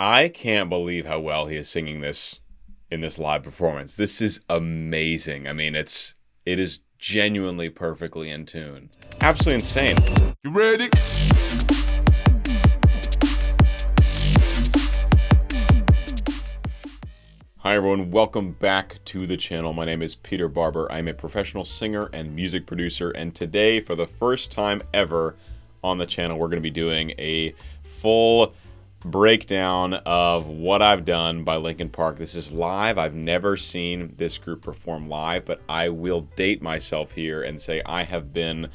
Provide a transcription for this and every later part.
I can't believe how well he is singing this in this live performance. This is amazing. I mean, it is genuinely perfectly in tune. Absolutely insane. You ready? Hi everyone, welcome back to the channel. My name is Peter Barber. I'm a professional singer and music producer, and today, for the first time ever on the channel, we're going to be doing a full breakdown of What I've Done by Linkin Park. This is live. I've never seen this group perform live, but I will date myself here and say I have been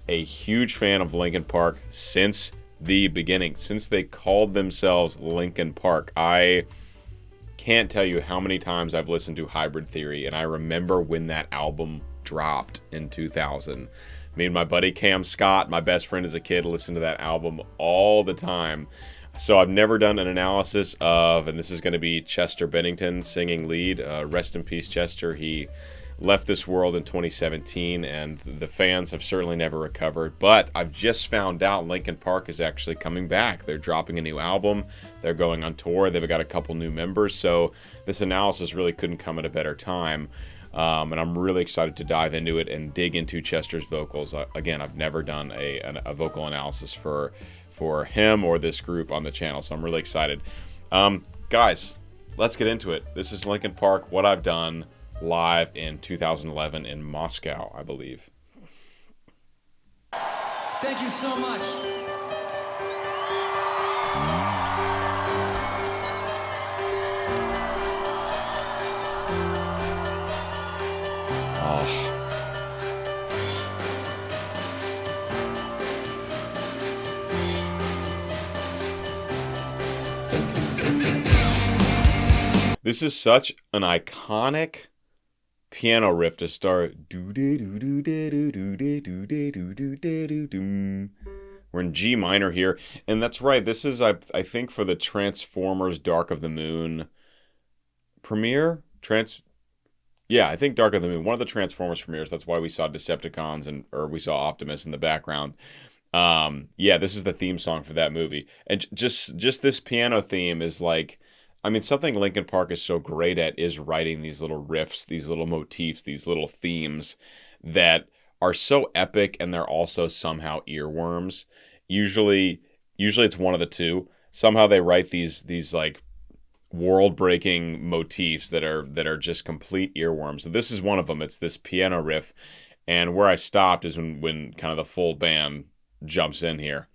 a huge fan of Linkin Park since the beginning, since they called themselves Linkin Park. I can't tell you how many times I've listened to Hybrid Theory, and I remember when that album dropped in 2000. Me and my buddy Cam Scott, my best friend as a kid, listened to that album all the time. So I've never done an analysis of, and this is going to be Chester Bennington singing lead. Rest in peace, Chester. He left this world in 2017, and the fans have certainly never recovered. But I've just found out Linkin Park is actually coming back. They're dropping a new album. They're going on tour. They've got a couple new members. So this analysis really couldn't come at a better time. And I'm really excited to dive into it and dig into Chester's vocals. Again, I've never done a vocal analysis for him or this group on the channel, so I'm really excited. Guys, let's get into it. This is Linkin Park, What I've Done, live in 2011 in Moscow, I believe. Thank you so much. Oh. This is such an iconic piano riff to start. We're in G minor here, and that's right. This is, I think, for the Transformers Dark of the Moon premiere. Yeah, I think Dark of the Moon, one of the Transformers premieres. That's why we saw Decepticons or we saw Optimus in the background. Yeah, this is the theme song for that movie, and just this piano theme is like, I mean, something Linkin Park is so great at is writing these little riffs, these little motifs, these little themes that are so epic, and they're also somehow earworms. Usually it's one of the two. Somehow they write these like world-breaking motifs that are just complete earworms. So this is one of them. It's this piano riff, and where I stopped is when kind of the full band jumps in here.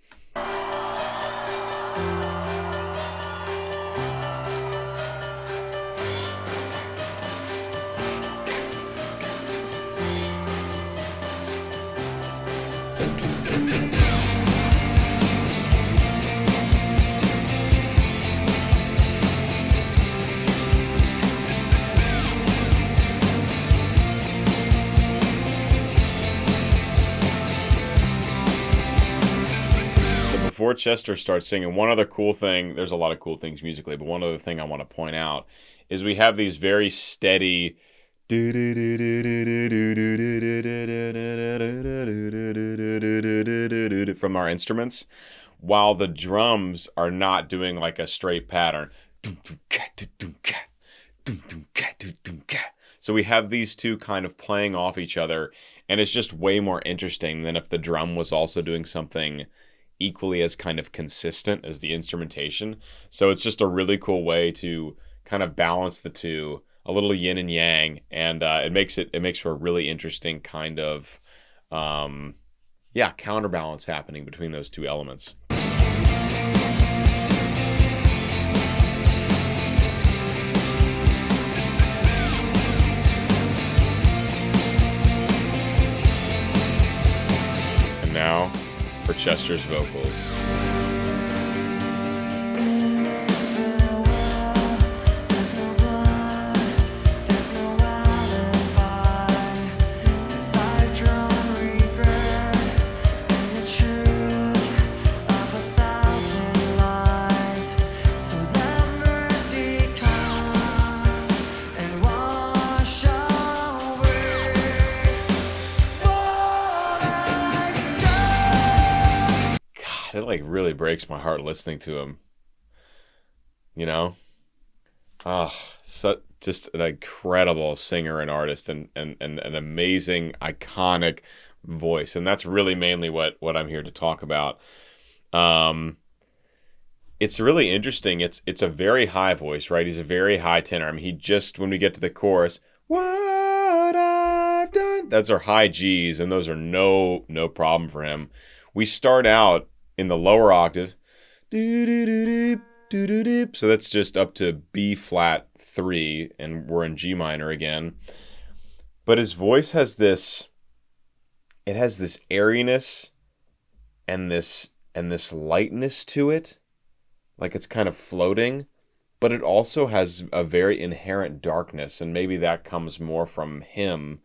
Before Chester starts singing, one other cool thing, there's a lot of cool things musically, but one other thing I want to point out is we have these very steady from our instruments, while the drums are not doing like a straight pattern. So we have these two kind of playing off each other, and it's just way more interesting than if the drum was also doing something equally as kind of consistent as the instrumentation. So it's just a really cool way to kind of balance the two, a little yin and yang, and it makes for a really interesting kind of counterbalance happening between those two elements. And now for Chester's vocals. It like really breaks my heart listening to him. you know? So just an incredible singer and artist, and an amazing, iconic voice. And that's really mainly what I'm here to talk about. It's really interesting. It's a very high voice, right? He's a very high tenor. I mean, he just, when we get to the chorus, what I've done, that's our high G's, and those are no problem for him. We start out in the lower octave, so that's just up to B flat 3, and we're in G minor again. But his voice has this, it has this airiness and this lightness to it, like it's kind of floating, but it also has a very inherent darkness, and maybe that comes more from him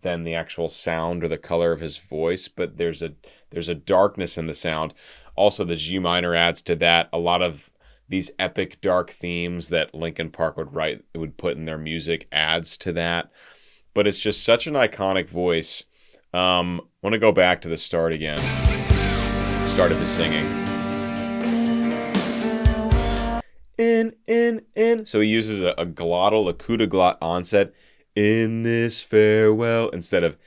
than the actual sound or the color of his voice. But there's a darkness in the sound. Also, the G minor adds to that. A lot of these epic dark themes that Linkin Park would put in their music adds to that. But it's just such an iconic voice. I want to go back to the start again. Start of his singing. In. So he uses a glottal, a coup de glot onset. In this farewell, instead of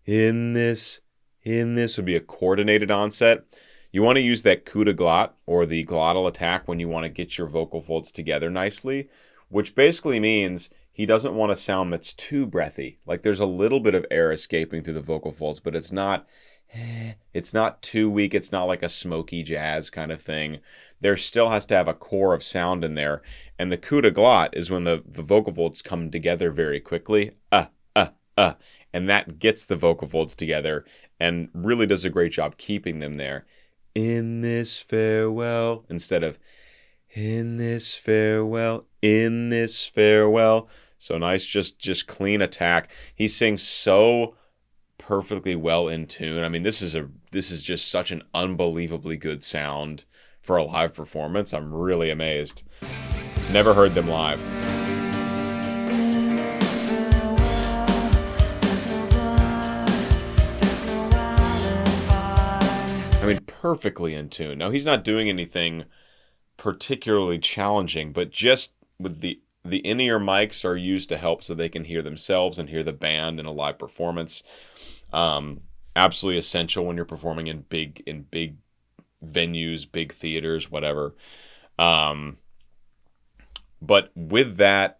in this would be a coordinated onset. You want to use that coup de glot, or the glottal attack, when you want to get your vocal folds together nicely, which basically means he doesn't want a sound that's too breathy. Like there's a little bit of air escaping through the vocal folds, but it's not too weak. It's not like a smoky jazz kind of thing. There still has to have a core of sound in there. And the coup de glot is when the vocal folds come together very quickly. And that gets the vocal folds together and really does a great job keeping them there. In this farewell, instead of in this farewell, in this farewell. So nice, just clean attack. He sings so perfectly well in tune. I mean, this is just such an unbelievably good sound for a live performance. I'm really amazed. Never heard them live. I mean, perfectly in tune. Now, he's not doing anything particularly challenging, but just with the in-ear mics are used to help so they can hear themselves and hear the band in a live performance. Absolutely essential when you're performing in big venues, big theaters, whatever. But with that,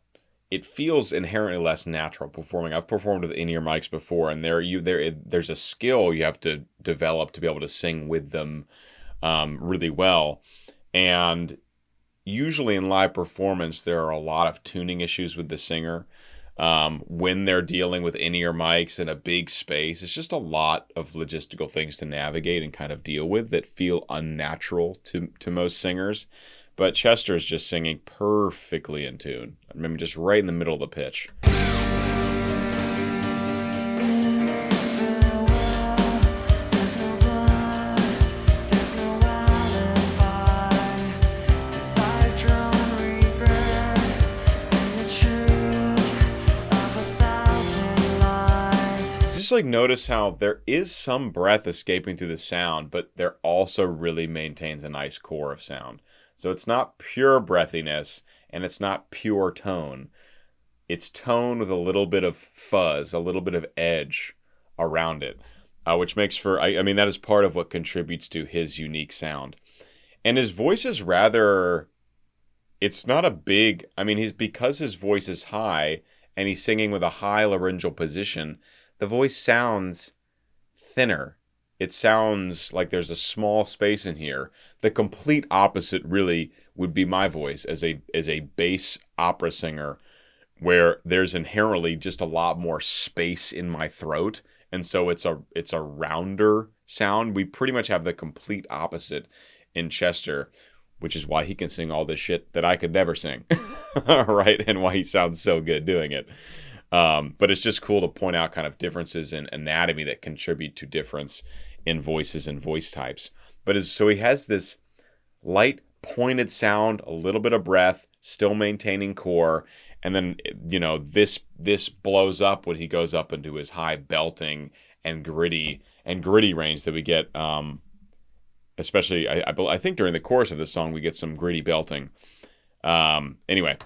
it feels inherently less natural performing. I've performed with in-ear mics before, and there's a skill you have to develop to be able to sing with them really well. And usually in live performance, there are a lot of tuning issues with the singer. When they're dealing with in-ear mics in a big space, it's just a lot of logistical things to navigate and kind of deal with that feel unnatural to most singers. But Chester's just singing perfectly in tune. I mean, just right in the middle of the pitch. Like notice how there is some breath escaping through the sound, but there also really maintains a nice core of sound. So it's not pure breathiness and it's not pure tone. It's tone with a little bit of fuzz, a little bit of edge around it, which makes for, I mean, that is part of what contributes to his unique sound. And his voice is rather, it's not a big, I mean, because his voice is high and he's singing with a high laryngeal position, the voice sounds thinner. It sounds like there's a small space in here. The complete opposite really would be my voice as a bass opera singer, where there's inherently just a lot more space in my throat, and so it's a rounder sound. We pretty much have the complete opposite in Chester, which is why he can sing all this shit that I could never sing, right? And why he sounds so good doing it. But it's just cool to point out kind of differences in anatomy that contribute to difference in voices and voice types. So he has this light, pointed sound, a little bit of breath, still maintaining core, and then, you know, this blows up when he goes up into his high belting and gritty range that we get. Especially, I think during the chorus of this song we get some gritty belting. Anyway.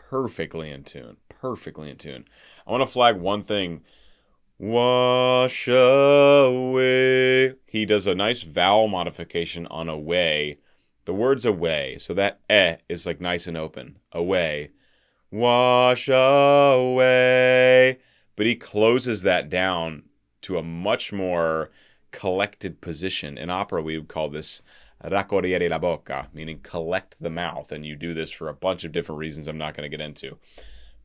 Perfectly in tune. Perfectly in tune. I want to flag one thing. Wash away. He does a nice vowel modification on away. The word's away. So that is like nice and open. Away. Wash away. But he closes that down to a much more collected position. In opera, we would call this raccogliere la bocca, meaning collect the mouth. And you do this for a bunch of different reasons I'm not going to get into.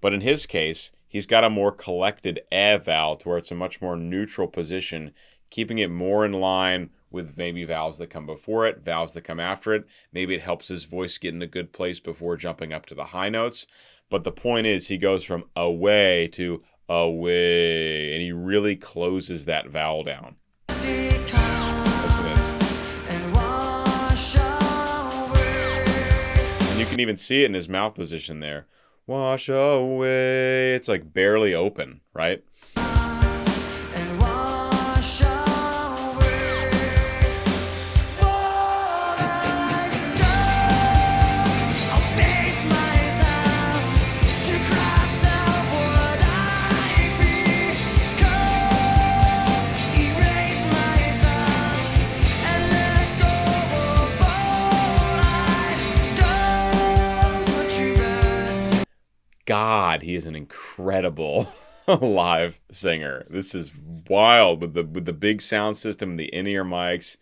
But in his case, he's got a more collected vowel to where it's a much more neutral position, keeping it more in line with maybe vowels that come before it, vowels that come after it. Maybe it helps his voice get in a good place before jumping up to the high notes. But the point is, he goes from away to away, and he really closes that vowel down. Listen to this. And you can even see it in his mouth position there. Wash away. It's like barely open, right? And wash away what I've done. I'll face myself to cross out what I become. Erase myself and let go of all I've done. Put you best. God, he is an incredible live singer. This is wild with the big sound system, the in-ear mics,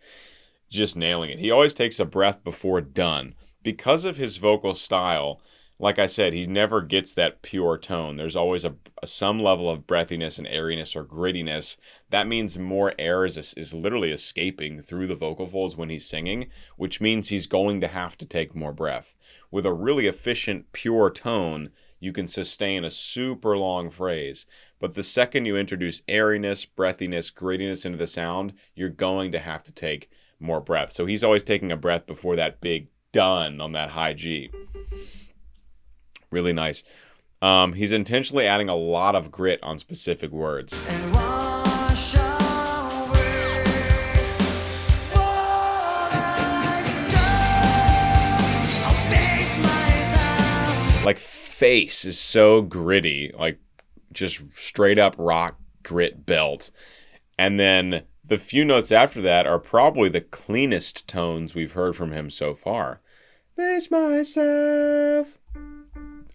just nailing it. He always takes a breath before done. Because of his vocal style, like I said, he never gets that pure tone. There's always some level of breathiness and airiness or grittiness. That means more air is literally escaping through the vocal folds when he's singing, which means he's going to have to take more breath. With a really efficient, pure tone, you can sustain a super long phrase. But the second you introduce airiness, breathiness, grittiness into the sound, you're going to have to take more breath. So he's always taking a breath before that big done on that high G. Really nice. He's intentionally adding a lot of grit on specific words. And wash away what I've done. I'll face myself. Like face is so gritty, like just straight up rock grit belt. And then the few notes after that are probably the cleanest tones we've heard from him so far. Face myself.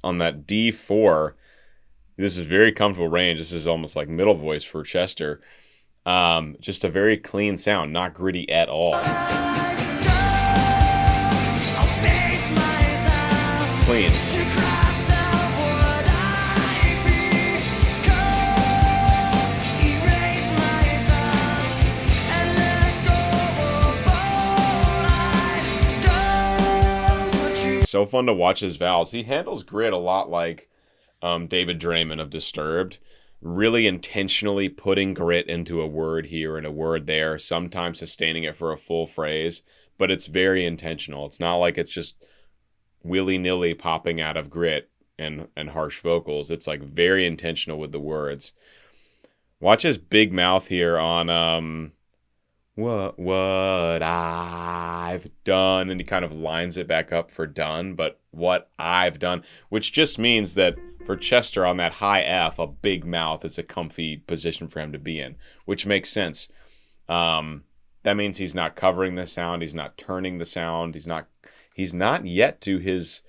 On that D4, this is very comfortable range. This is almost like middle voice for Chester. Just a very clean sound, not gritty at all. Clean. So fun to watch his vowels. He handles grit a lot like David Draymond of Disturbed, really intentionally putting grit into a word here and a word there, sometimes sustaining it for a full phrase, but it's very intentional. It's not like it's just willy-nilly popping out of grit and harsh vocals. It's like very intentional with the words. Watch his big mouth here on what I've done, and he kind of lines it back up for done, but what I've done, which just means that for Chester on that high F, a big mouth is a comfy position for him to be in, which makes sense. That means he's not covering the sound, he's not turning the sound, he's not yet to his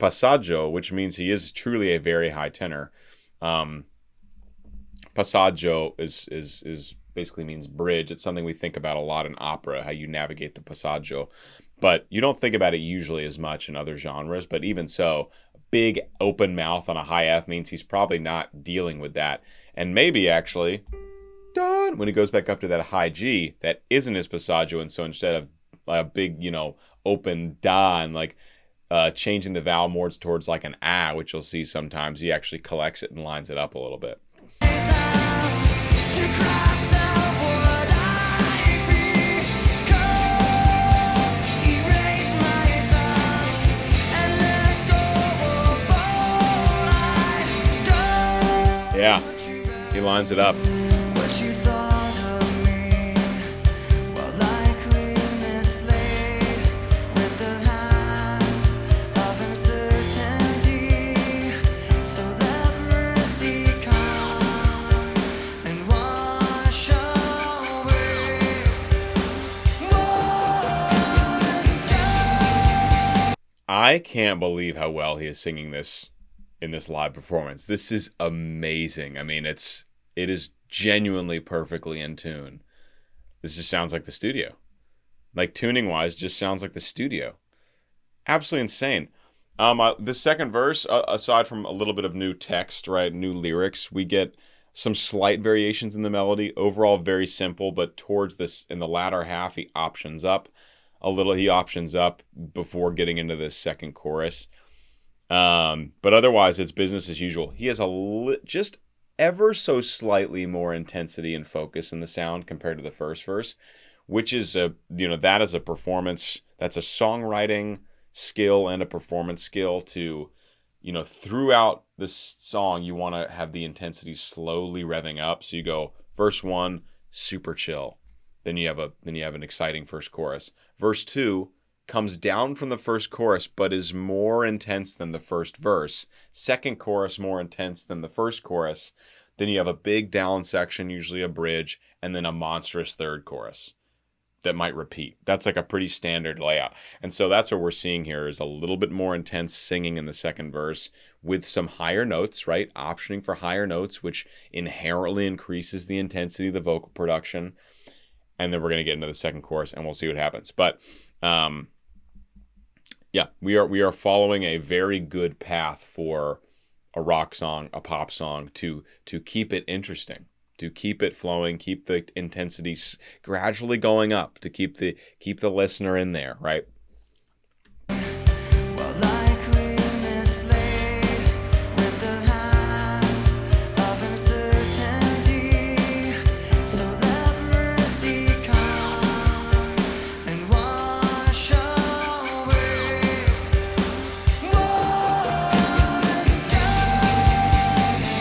passaggio, which means he is truly a very high tenor. Passaggio is basically means bridge. It's something we think about a lot in opera, how you navigate the passaggio. But you don't think about it usually as much in other genres. But even so, big open mouth on a high F means he's probably not dealing with that. And maybe actually, done, when he goes back up to that high G, that isn't his passaggio. And so instead of a big, open da and like changing the vowel more towards like an ah, which you'll see sometimes, he actually collects it and lines it up a little bit. He lines it up. What you thought of me, well, likely mislaid with the hands of uncertainty. So let mercy come and wash away wonder. I can't believe how well he is singing this in this live performance. This is amazing. I mean, it is genuinely perfectly in tune. This just sounds like the studio. Like, tuning wise, just sounds like the studio. Absolutely insane. The second verse, aside from a little bit of new text, right, new lyrics, we get some slight variations in the melody. Overall, very simple, but towards this, in the latter half, he options up a little. He options up before getting into this second chorus. But otherwise, it's business as usual. He has just ever so slightly more intensity and focus in the sound compared to the first verse, which is that is a performance. That's a songwriting skill and a performance skill to, throughout this song, you want to have the intensity slowly revving up. So you go verse 1, super chill. Then you have an exciting first chorus. Verse 2 comes down from the first chorus, but is more intense than the first verse. Second chorus, more intense than the first chorus. Then you have a big down section, usually a bridge, and then a monstrous third chorus that might repeat. That's like a pretty standard layout. And so that's what we're seeing here is a little bit more intense singing in the second verse with some higher notes, right? Optioning for higher notes, which inherently increases the intensity of the vocal production. And then we're going to get into the second chorus and we'll see what happens. But, yeah, we are following a very good path for a rock song, a pop song, to keep it interesting, to keep it flowing, keep the intensity gradually going up, to keep the listener in there, right? Well, likely mislaid with the hands of uncertainty. So let mercy come and wash away wonder.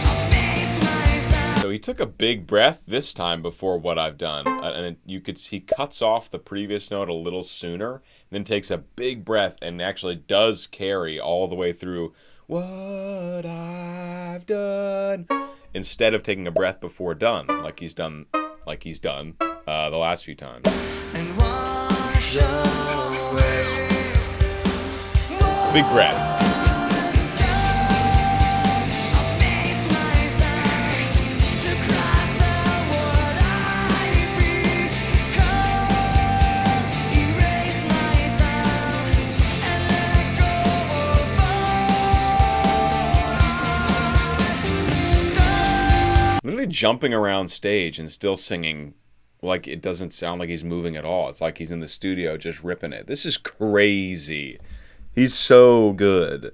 I'll face myself. So he took a big breath this time before what I've done, and he cuts off the previous note a little sooner, then takes a big breath and actually does carry all the way through what I've done, instead of taking a breath before done, like he's done the last few times. And wash away Big breath. I'll face myself to cross out what I become, erase myself and let go of all. Literally jumping around stage and still singing like it doesn't sound like he's moving at all. It's like he's in the studio just ripping it. This is crazy. He's so good.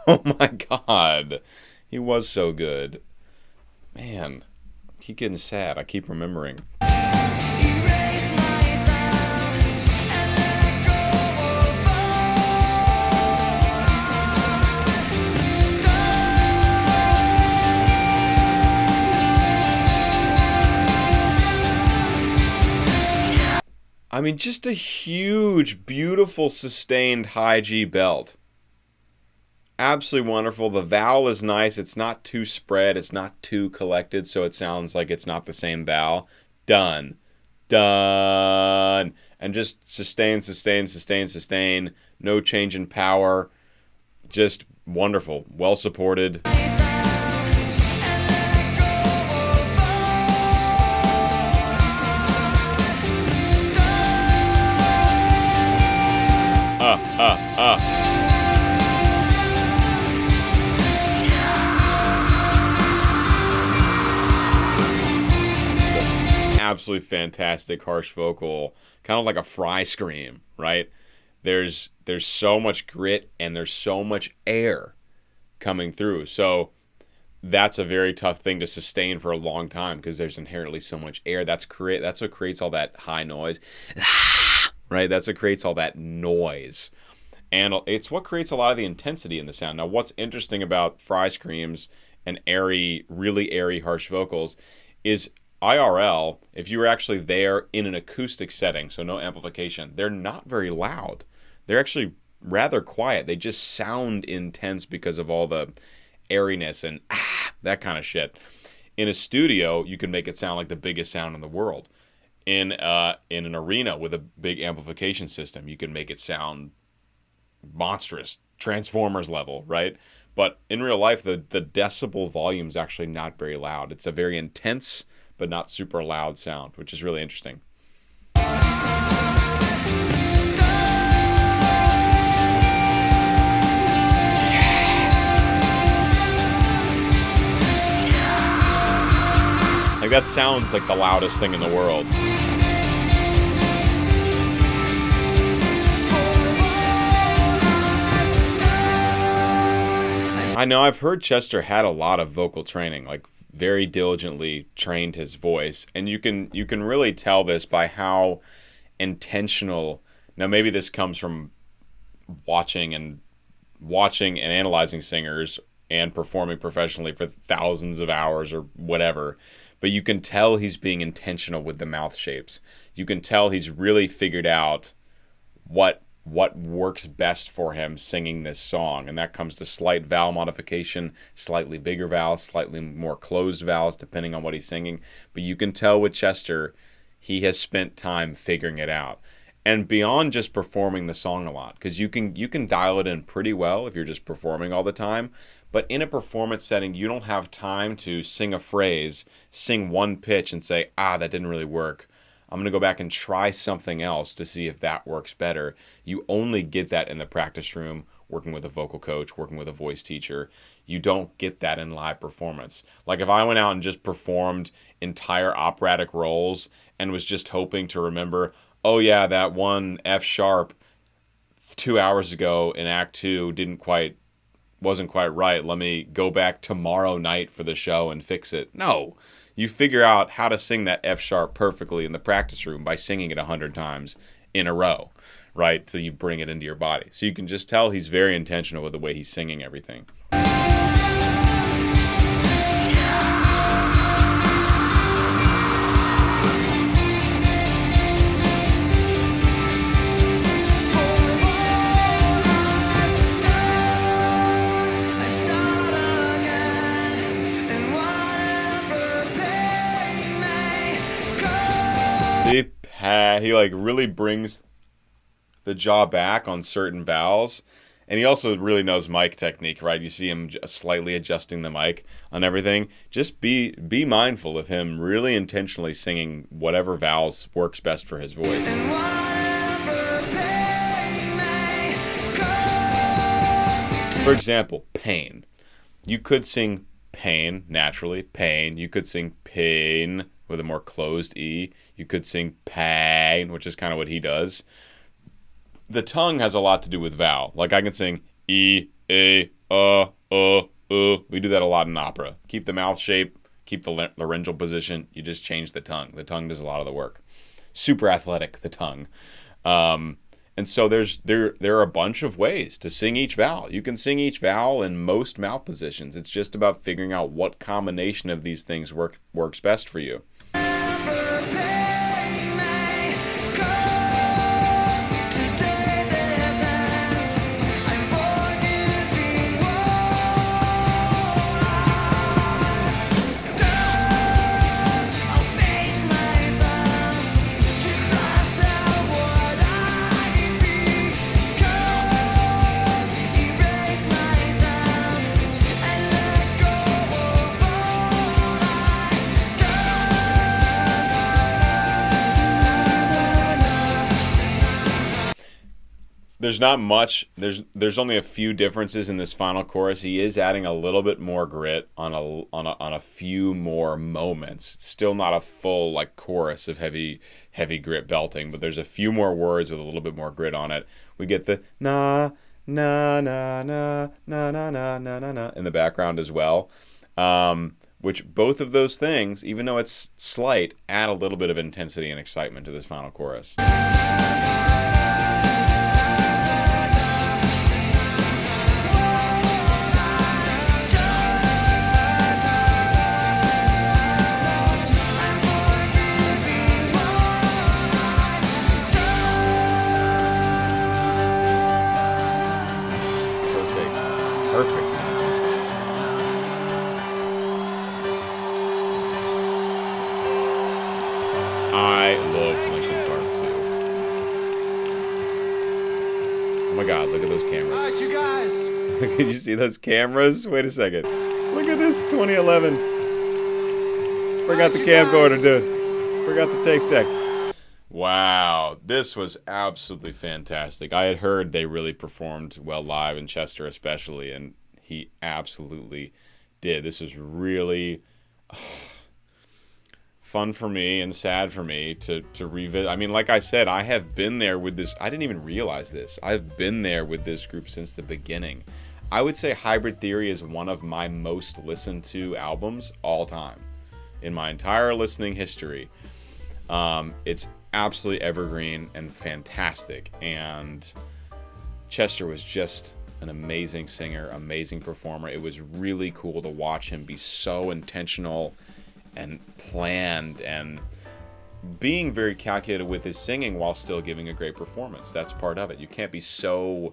Oh my God. He was so good. Man, I keep getting sad. I keep remembering. Erase myself and let go of I mean, just a huge, beautiful, sustained high G belt. Absolutely wonderful. The vowel is nice. It's not too spread. It's not too collected, so it sounds like it's not the same vowel. Done. Done. And just sustain, sustain, sustain, sustain. No change in power. Just wonderful. Well supported. Absolutely fantastic harsh vocal, kind of like a fry scream, right? There's so much grit and there's so much air coming through. So that's a very tough thing to sustain for a long time because there's inherently so much air. That's what creates all that high noise, right? That's what creates all that noise. And it's what creates a lot of the intensity in the sound. Now, what's interesting about fry screams and airy, really airy, harsh vocals, is IRL, if you were actually there in an acoustic setting, so no amplification, they're not very loud. They're actually rather quiet. They just sound intense because of all the airiness and that kind of shit. In a studio, you can make it sound like the biggest sound in the world. In an arena with a big amplification system, you can make it sound monstrous, Transformers level, right? But in real life, the decibel volume is actually not very loud. It's a very intense but not super loud sound, which is really interesting. Like, that sounds like the loudest thing in the world. I know I've heard Chester had a lot of vocal training, like very diligently trained his voice, and you can really tell this by how intentional. Now maybe this comes from watching and analyzing singers and performing professionally for thousands of hours or whatever, but you can tell he's being intentional with the mouth shapes. You can tell he's really figured out what works best for him singing this song, and that comes to slight vowel modification, slightly bigger vowels, slightly more closed vowels depending on what he's singing. But you can tell with Chester, he has spent time figuring it out. And beyond just performing the song a lot, because you can dial it in pretty well if you're just performing all the time, but in a performance setting, you don't have time to sing a phrase, sing one pitch and say, that didn't really work. I'm going to go back and try something else to see if that works better. You only get that in the practice room, working with a vocal coach, working with a voice teacher. You don't get that in live performance. Like if I went out and just performed entire operatic roles and was just hoping to remember, oh yeah, that one F sharp 2 hours ago in Act 2 wasn't quite right. Let me go back tomorrow night for the show and fix it. No. You figure out how to sing that F sharp perfectly in the practice room by singing it 100 times in a row, right? Till you bring it into your body. So you can just tell he's very intentional with the way he's singing everything. See, he like really brings the jaw back on certain vowels, and he also really knows mic technique, right? You see him slightly adjusting the mic on everything. Just be mindful of him really intentionally singing whatever vowels works best for his voice. For example, pain. You could sing pain naturally, pain. You could sing pain with a more closed E. You could sing pain, which is kind of what he does. The tongue has a lot to do with vowel. Like I can sing E, A, We do that a lot in opera. Keep the mouth shape, keep the laryngeal position. You just change the tongue. The tongue does a lot of the work. Super athletic, the tongue. And so there are a bunch of ways to sing each vowel. You can sing each vowel in most mouth positions. It's just about figuring out what combination of these things works best for you. There's not much. There's only a few differences in this final chorus. He is adding a little bit more grit on a few more moments. It's still not a full like chorus of heavy grit belting, but there's a few more words with a little bit more grit on it. We get the na na na na na na na na na na in the background as well. Which both of those things, even though it's slight, add a little bit of intensity and excitement to this final chorus. perfect match. I love Linkin Park too. Oh my god, look at those cameras. Alright, you guys. Can you see those cameras? Wait a second. Look at this 2011. Forgot the camcorder, dude. Forgot the tape deck. Wow, this was absolutely fantastic. I had heard they really performed well live in Chester especially, and he absolutely did. This was really fun for me and sad for me to revisit. I mean, like I said, I have been there with this. I didn't even realize this. I've been there with this group since the beginning. I would say Hybrid Theory is one of my most listened to albums all time in my entire listening history. It's absolutely evergreen and fantastic, and Chester was just an amazing singer, amazing performer. It was really cool to watch him be so intentional and planned and being very calculated with his singing while still giving a great performance. That's part of it. You can't be so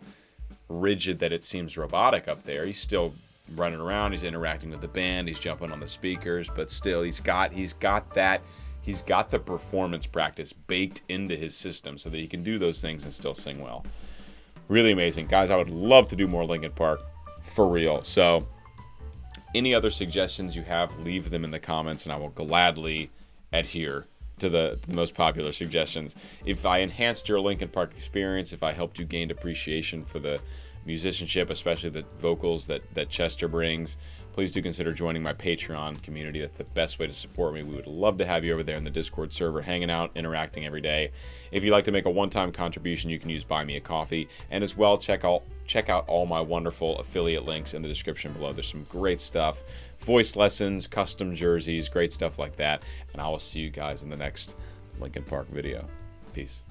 rigid that it seems robotic up there. He's still running around, he's interacting with the band, he's jumping on the speakers, but still he's got the performance practice baked into his system so that he can do those things and still sing well. Really amazing. Guys, I would love to do more Linkin Park, for real. So any other suggestions you have, leave them in the comments, and I will gladly adhere to the most popular suggestions. If I enhanced your Linkin Park experience, if I helped you gain appreciation for the musicianship, especially the vocals that Chester brings, please do consider joining my Patreon community. That's the best way to support me. We would love to have you over there in the Discord server, hanging out, interacting every day. If you'd like to make a one-time contribution, you can use Buy Me a Coffee. And as well, check out all my wonderful affiliate links in the description below. There's some great stuff. Voice lessons, custom jerseys, great stuff like that. And I will see you guys in the next Linkin Park video. Peace.